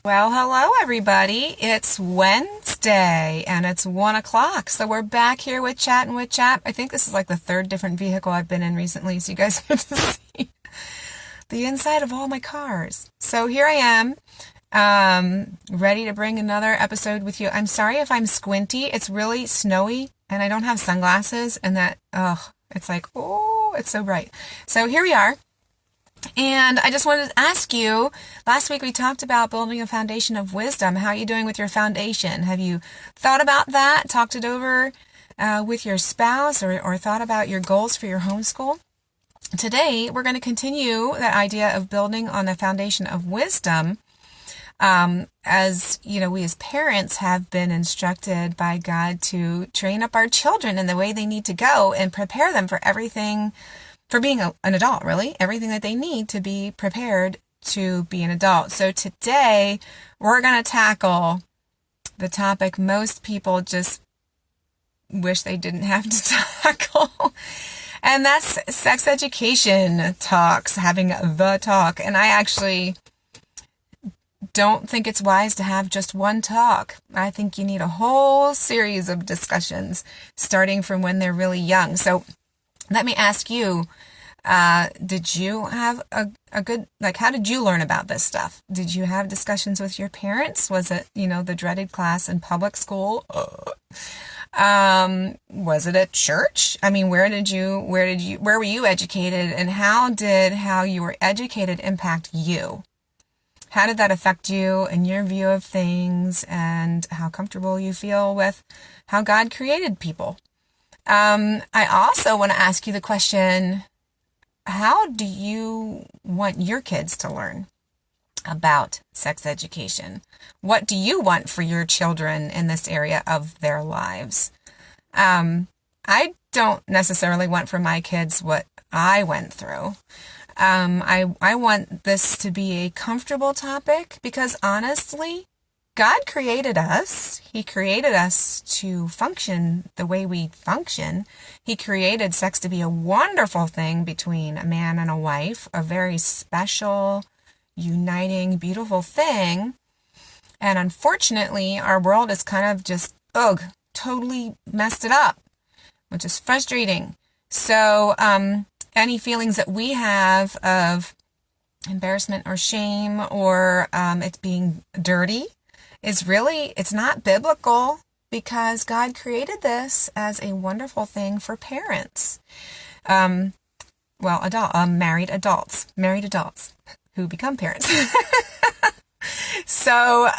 Well, hello everybody. It's Wednesday and it's 1 o'clock. So we're back here with Chattin with CHAP. I think this is like the third different vehicle I've been in recently, so you guys get to see the inside of all my cars. So here I am, ready to bring another episode with you. I'm sorry if I'm squinty. It's really snowy and I don't have sunglasses and it's like, oh, it's so bright. So here we are. And I just wanted to ask you, last week we talked about building a foundation of wisdom. How are you doing with your foundation? Have you thought about that, talked it over with your spouse, or thought about your goals for your homeschool? Today, we're going to continue that idea of building on a foundation of wisdom. As you know, we as parents have been instructed by God to train up our children in the way they need to go and prepare them for everything, for being an adult, really, everything that they need to be prepared to be an adult. So today, we're going to tackle the topic most people just wish they didn't have to tackle, and that's sex education talks, having the talk. And I actually don't think it's wise to have just one talk. I think you need a whole series of discussions, starting from when they're really young. So let me ask you, did you have a good, how did you learn about this stuff? Did you have discussions with your parents? Was it, the dreaded class in public school? Was it at church? I mean, where were you educated, and how you were educated impact you? How did that affect you and your view of things, and how comfortable you feel with how God created people? I also want to ask you the question, how do you want your kids to learn about sex education? What do you want for your children in this area of their lives? I don't necessarily want for my kids what I went through. I want this to be a comfortable topic because honestly, God created us. He created us to function the way we function. He created sex to be a wonderful thing between a man and a wife, a very special, uniting, beautiful thing. And unfortunately, our world is kind of just, totally messed it up, which is frustrating. So, any feelings that we have of embarrassment or shame or it being dirty, it's not biblical, because God created this as a wonderful thing for parents. Married adults who become parents. So,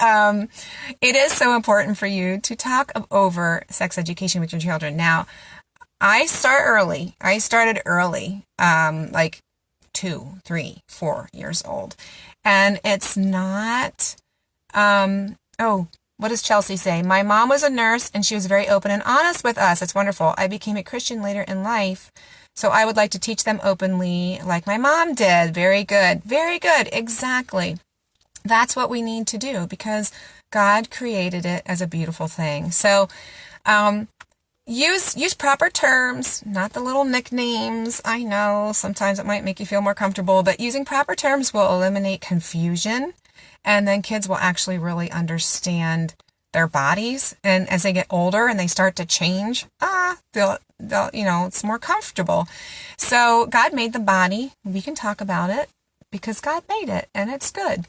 it is so important for you to talk over sex education with your children. Now, I started early, like 2, 3, 4 years old. And it's not, what does Chelsea say? My mom was a nurse and she was very open and honest with us. It's wonderful. I became a Christian later in life, so I would like to teach them openly like my mom did. Very good. Very good. Exactly. That's what we need to do because God created it as a beautiful thing. So, use proper terms, not the little nicknames. I know sometimes it might make you feel more comfortable, but using proper terms will eliminate confusion. And then kids will actually really understand their bodies. And as they get older and they start to change, they'll it's more comfortable. So God made the body. We can talk about it because God made it and it's good.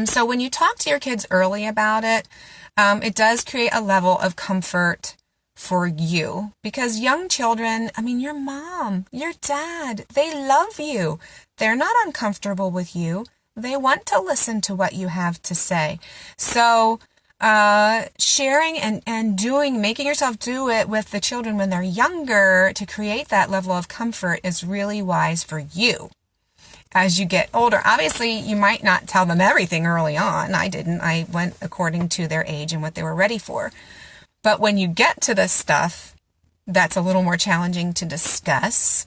So when you talk to your kids early about it, it does create a level of comfort for you, because young children, your mom, your dad, they love you. They're not uncomfortable with you. They want to listen to what you have to say. So, sharing and making yourself do it with the children when they're younger to create that level of comfort is really wise for you. As you get older, obviously, you might not tell them everything early on. I didn't. I went according to their age and what they were ready for. But when you get to this stuff that's a little more challenging to discuss,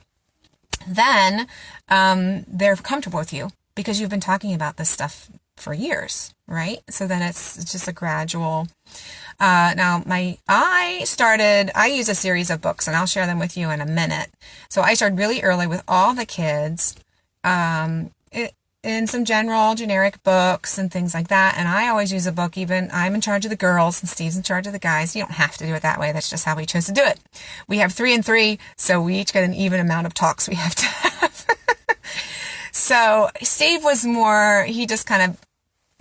then they're comfortable with you because you've been talking about this stuff for years, right? So then it's just a gradual. Now, I use a series of books, and I'll share them with you in a minute. So I started really early with all the kids. in some generic books and things like that. And I always use a book, even I'm in charge of the girls and Steve's in charge of the guys. You don't have to do it that way. That's just how we chose to do it. We have 3 and 3, so we each get an even amount of talks we have to have. So Steve was more, he just kind of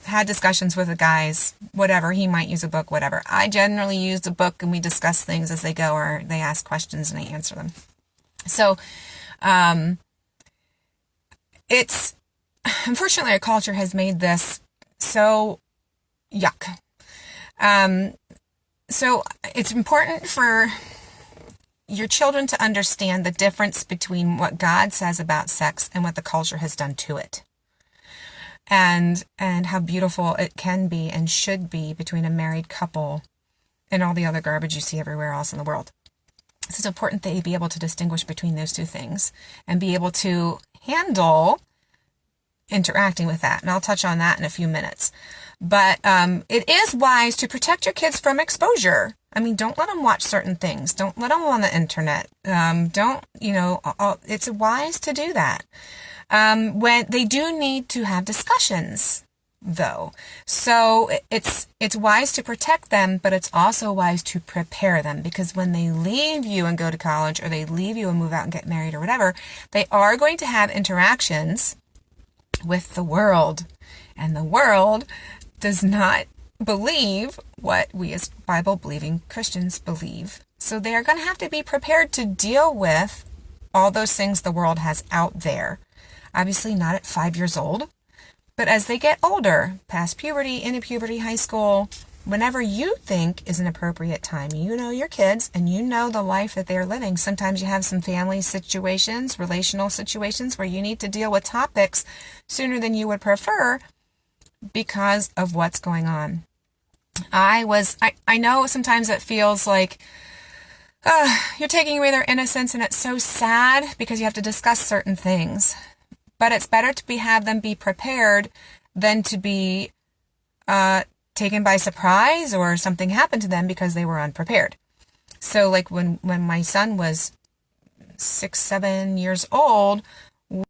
had discussions with the guys, whatever. He might use a book, whatever. I generally use a book and we discuss things as they go, or they ask questions and I answer them. So, it's, unfortunately, our culture has made this so yuck. So it's important for your children to understand the difference between what God says about sex and what the culture has done to it. And how beautiful it can be and should be between a married couple and all the other garbage you see everywhere else in the world. So it's important that you be able to distinguish between those two things and be able to handle interacting with that. And I'll touch on that in a few minutes. But it is wise to protect your kids from exposure. I mean, don't let them watch certain things. Don't let them on the internet. It's wise to do that. When they do need to have discussions, though. So it's wise to protect them, but it's also wise to prepare them, because when they leave you and go to college, or they leave you and move out and get married or whatever, they are going to have interactions with the world. And the world does not believe what we as Bible-believing Christians believe. So they are going to have to be prepared to deal with all those things the world has out there. Obviously not at 5 years old, but as they get older, past puberty, into puberty, high school, whenever you think is an appropriate time, you know your kids and you know the life that they're living. Sometimes you have some family situations, relational situations where you need to deal with topics sooner than you would prefer because of what's going on. I know sometimes it feels like you're taking away their innocence, and it's so sad because you have to discuss certain things. But it's better to have them be prepared than to be taken by surprise or something happened to them because they were unprepared. So like when my son was 6-7 years old,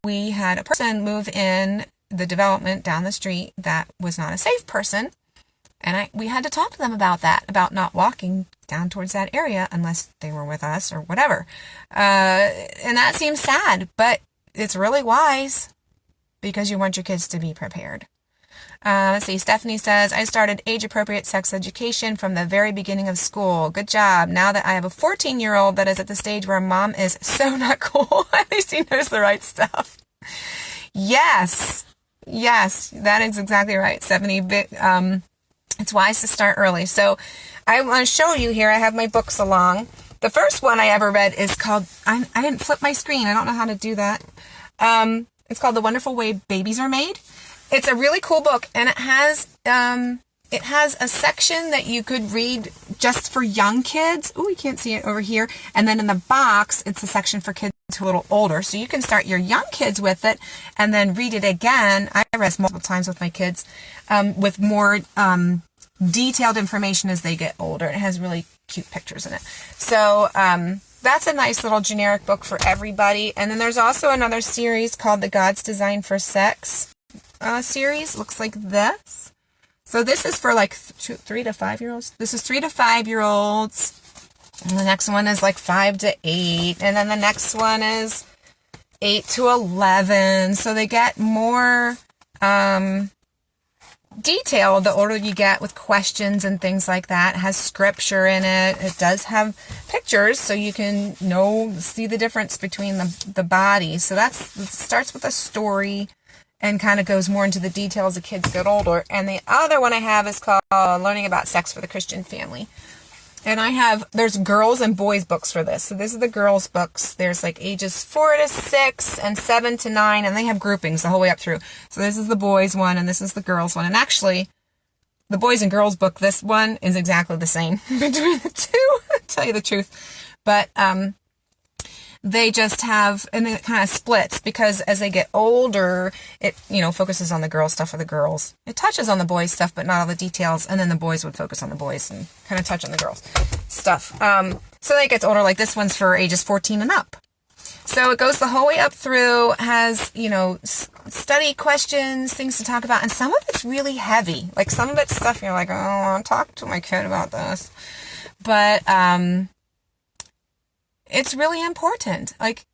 we had a person move in the development down the street that was not a safe person. And we had to talk to them about that, about not walking down towards that area unless they were with us or whatever. And that seems sad, but it's really wise because you want your kids to be prepared. Let's see. Stephanie says, I started age-appropriate sex education from the very beginning of school. Good job. Now that I have a 14-year-old that is at the stage where mom is so not cool, at least he knows the right stuff. Yes, that is exactly right, Stephanie. It's wise to start early. So I want to show you here. I have my books along. The first one I ever read is called, I didn't flip my screen. I don't know how to do that. It's called The Wonderful Way Babies Are Made. It's a really cool book, and it has a section that you could read just for young kids. Oh, you can't see it over here. And then in the box, it's a section for kids who are a little older. So you can start your young kids with it and then read it again. I read it multiple times with my kids with more detailed information as they get older. It has really cute pictures in it. So that's a nice little generic book for everybody. And then there's also another series called the God's Design for Sex series. Looks like this. So this is for like 3 to 5 year olds. This is 3 to 5 year olds. And the next one is like 5 to 8. And then the next one is 8 to 11. So they get more detail the older you get with questions and things like that. It has scripture in it. It does have pictures so you can see the difference between the bodies. So it starts with a story and kind of goes more into the details as kids get older. And the other one I have is called Learning About Sex for the Christian Family. And there's girls and boys books for this. So this is the girls books. There's like ages 4 to 6 and 7 to 9, and they have groupings the whole way up through. So this is the boys one and this is the girls one. And actually, the boys and girls book, this one is exactly the same between the two, to tell you the truth. But they just have, and then it kind of splits because as they get older, it, focuses on the girl stuff for the girls. It touches on the boys stuff, but not all the details. And then the boys would focus on the boys and kind of touch on the girls stuff. So then it gets older, like this one's for ages 14 and up. So it goes the whole way up through, has, study questions, things to talk about, and some of it's really heavy. Like some of it's stuff you're like, oh, I want to talk to my kid about this. But it's really important. Like,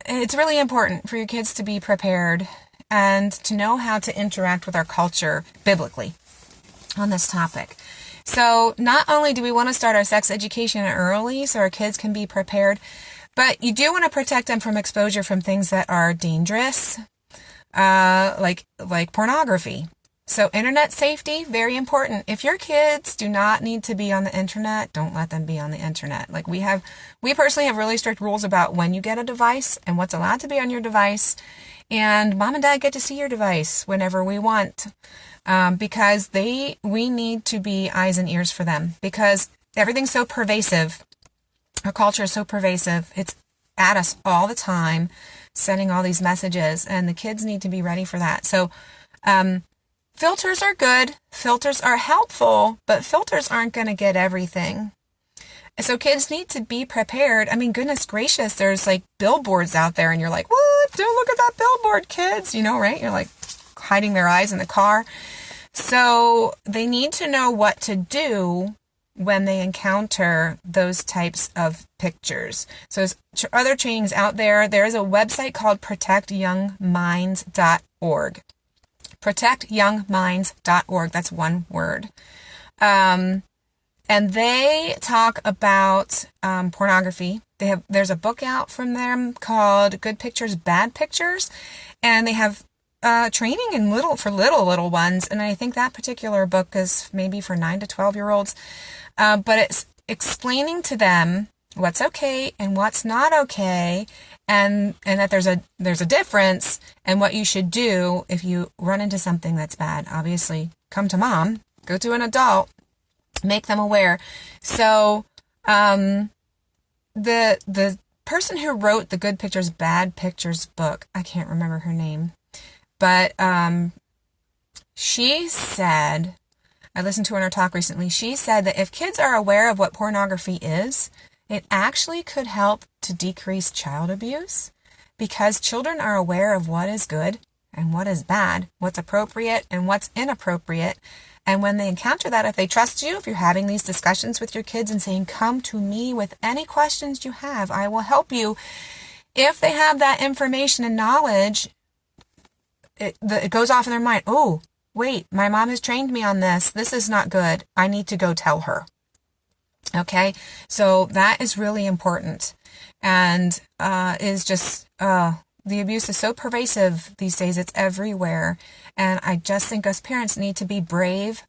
it's really important for your kids to be prepared and to know how to interact with our culture biblically on this topic. So not only do we want to start our sex education early so our kids can be prepared, but you do want to protect them from exposure from things that are dangerous, like pornography. So internet safety, very important. If your kids do not need to be on the internet, don't let them be on the internet. Like we personally have really strict rules about when you get a device and what's allowed to be on your device. And mom and dad get to see your device whenever we want, because we need to be eyes and ears for them, because everything's so pervasive. Our culture is so pervasive. It's at us all the time, sending all these messages, and the kids need to be ready for that. So, filters are good. Filters are helpful, but filters aren't going to get everything. So kids need to be prepared. I mean, goodness gracious, there's like billboards out there and you're like, what? Don't look at that billboard, kids. Right? You're like hiding their eyes in the car. So they need to know what to do when they encounter those types of pictures. So there's other trainings out there. There is a website called protectyoungminds.org. Protectyoungminds.org. That's one word. And they talk about pornography. There's a book out from them called Good Pictures, Bad Pictures. And they have training in little ones. And I think that particular book is maybe for 9 to 12-year-olds. But it's explaining to them what's okay and what's not okay, and that there's a difference, and what you should do if you run into something that's bad. Obviously, come to mom, go to an adult, make them aware. So the person who wrote the Good Pictures, Bad Pictures book, I can't remember her name, but she said, I listened to her in her talk recently, she said that if kids are aware of what pornography is, it actually could help to decrease child abuse, because children are aware of what is good and what is bad, what's appropriate and what's inappropriate. And when they encounter that, if they trust you, if you're having these discussions with your kids and saying, come to me with any questions you have, I will help you. If they have that information and knowledge, it goes off in their mind. Oh, wait, my mom has trained me on this. This is not good. I need to go tell her. Okay, so that is really important, and is just the abuse is so pervasive these days. It's everywhere, and I just think us parents need to be brave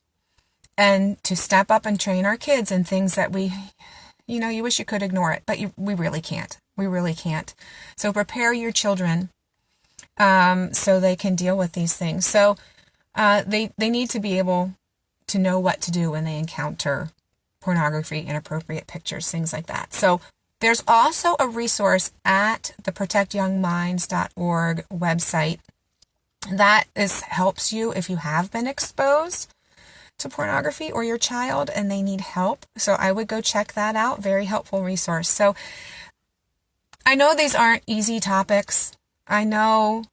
and to step up and train our kids in things that you wish you could ignore it, but we really can't. We really can't. So prepare your children so they can deal with these things. So they need to be able to know what to do when they encounter pornography, inappropriate pictures, things like that. So there's also a resource at the protectyoungminds.org website that helps you if you have been exposed to pornography or your child and they need help. So I would go check that out. Very helpful resource. So I know these aren't easy topics. I know,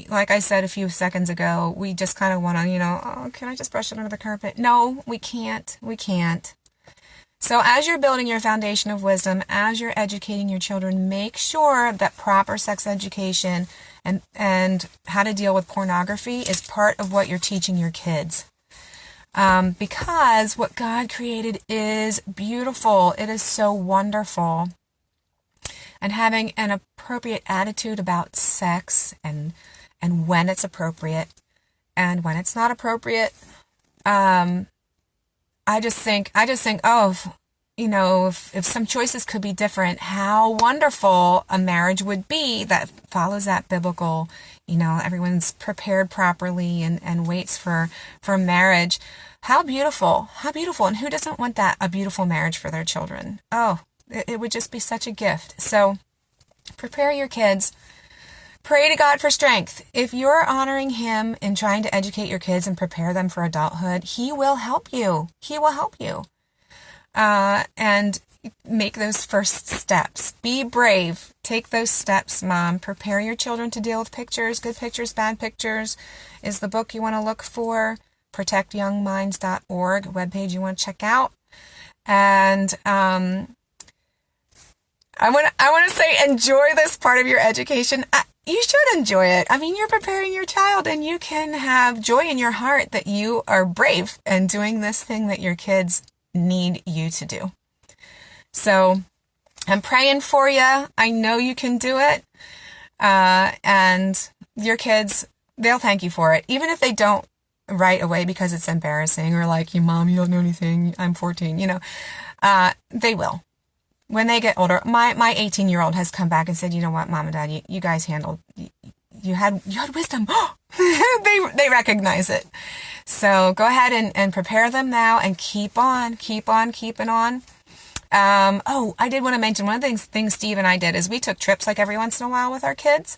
like I said a few seconds ago, we just kind of want to, oh, can I just brush it under the carpet? No, we can't. We can't. So as you're building your foundation of wisdom, as you're educating your children, make sure that proper sex education and how to deal with pornography is part of what you're teaching your kids. Because what God created is beautiful. It is so wonderful. And having an appropriate attitude about sex and when it's appropriate and when it's not appropriate, I just think, oh, if some choices could be different, how wonderful a marriage would be that follows that biblical, everyone's prepared properly and waits for marriage. How beautiful. And who doesn't want that, a beautiful marriage for their children? Oh, it would just be such a gift. So prepare your kids. Pray to God for strength. If you're honoring Him in trying to educate your kids and prepare them for adulthood, He will help you. He will help you. And make those first steps. Be brave. Take those steps, Mom. Prepare your children to deal with pictures. Good pictures, bad pictures is the book you want to look for. protectyoungminds.org, webpage you want to check out. And I want to say, enjoy this part of your education. You should enjoy it. I mean, you're preparing your child, and you can have joy in your heart that you are brave and doing this thing that your kids need you to do. So I'm praying for you. I know you can do it. And your kids, they'll thank you for it. Even if they don't right away because it's embarrassing, or like, you Mom, you don't know anything. I'm 14, they will. When they get older, my 18-year-old has come back and said, you know what, Mom and Dad, you guys handled, you had wisdom. They recognize it. So go ahead and prepare them now, and keep on keeping on. I did want to mention one of the things Steve and I did is we took trips like every once in a while with our kids.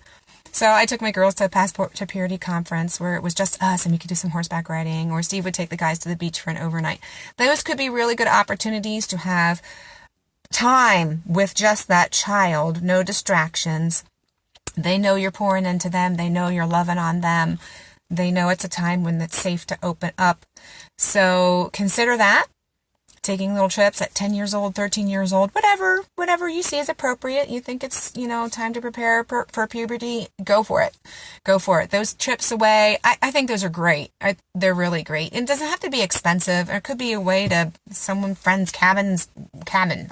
So I took my girls to a Passport to Purity conference where it was just us and we could do some horseback riding, or Steve would take the guys to the beach for an overnight. Those could be really good opportunities to have time with just that child, no distractions. They know you're pouring into them. They know you're loving on them. They know it's a time when it's safe to open up. So consider that. Taking little trips at 10 years old, 13 years old, whatever you see is appropriate. You think it's, time to prepare for puberty, go for it. Go for it. Those trips away, I think those are great. They're really great. It doesn't have to be expensive. It could be a way to friend's cabin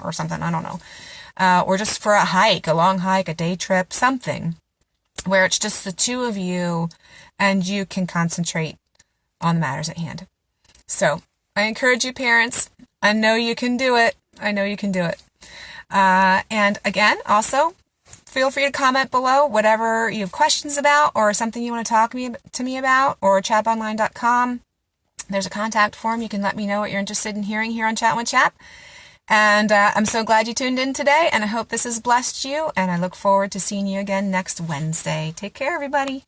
or something. I don't know. Or just for a hike, a long hike, a day trip, something where it's just the two of you and you can concentrate on the matters at hand. So I encourage you, parents. I know you can do it. And again, also, feel free to comment below whatever you have questions about or something you want to talk to me about, or chaponline.com. There's a contact form. You can let me know what you're interested in hearing here on Chat with Chap. And I'm so glad you tuned in today, and I hope this has blessed you, and I look forward to seeing you again next Wednesday. Take care, everybody.